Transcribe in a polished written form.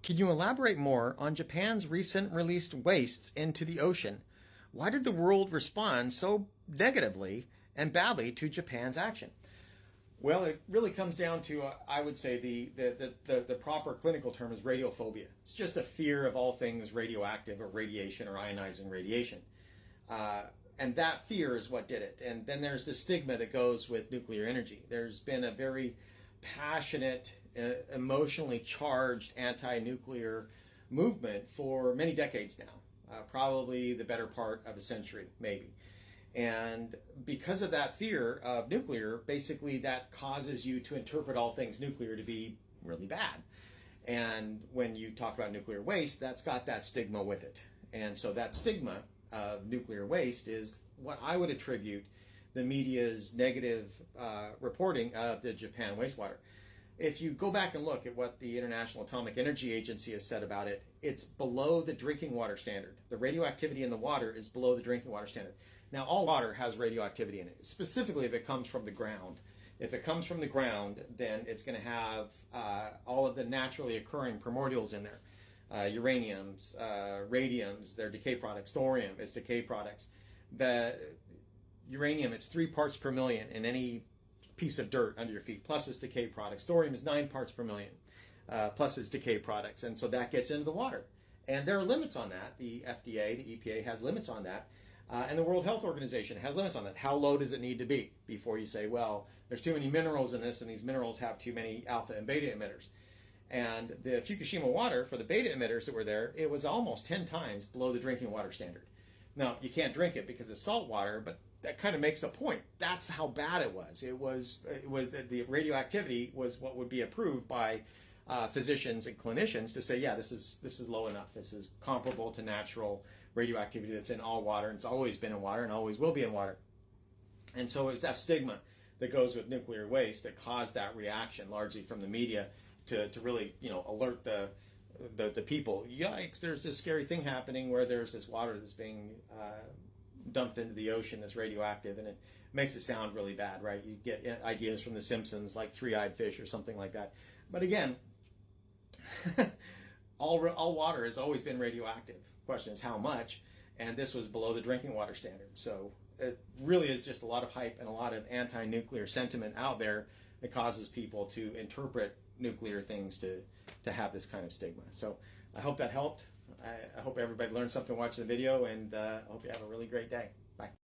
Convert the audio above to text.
Can you elaborate more on Japan's recent released wastes into the ocean? Why did the world respond so negatively and badly to Japan's action? Well, it really comes down to, I would say, the proper clinical term is radiophobia. It's just a fear of all things radioactive or radiation or ionizing radiation. And that fear is what did it. And then there's the stigma that goes with nuclear energy. There's been a very passionate, emotionally charged anti-nuclear movement for many decades now, probably the better part of a century, maybe. And because of that fear of nuclear, basically that causes you to interpret all things nuclear to be really bad. And when you talk about nuclear waste, that's got that stigma with it. And so that stigma of nuclear waste is what I would attribute the media's negative reporting of the Japan wastewater. If you go back and look at what the International Atomic Energy Agency has said about it, it's below the drinking water standard. The radioactivity in the water is below the drinking water standard. Now, all water has radioactivity in it, specifically if it comes from the ground. If it comes from the ground, then it's going to have all of the naturally occurring primordials in there. Uraniums, radiums, they're decay products. Thorium is decay products. The uranium, it's 3 parts per million in any piece of dirt under your feet, plus it's decay products. Thorium is 9 parts per million, plus it's decay products. And so that gets into the water. And there are limits on that. The FDA, the EPA has limits on that. And the World Health Organization has limits on that. How low does it need to be before you say, well, there's too many minerals in this and these minerals have too many alpha and beta emitters. And the Fukushima water, for the beta emitters that were there, it was almost 10 times below the drinking water standard. Now, you can't drink it because it's salt water, but that kind of makes a point. That's how bad it was. It was the radioactivity was what would be approved by physicians and clinicians to say, yeah, this is low enough. This is comparable to natural radioactivity that's in all water, and it's always been in water and always will be in water. And so it's that stigma that goes with nuclear waste that caused that reaction, largely from the media, to really, alert the people. Yikes! There's this scary thing happening where there's this water that's being dumped into the ocean that's radioactive, and it makes it sound really bad, right? You get ideas from The Simpsons, like three-eyed fish or something like that. But again, all water has always been radioactive. The question is how much, and this was below the drinking water standard. So it really is just a lot of hype and a lot of anti-nuclear sentiment out there that causes people to interpret nuclear things to have this kind of stigma. So I hope that helped. I hope everybody learned something watching the video, and I hope you have a really great day. Bye.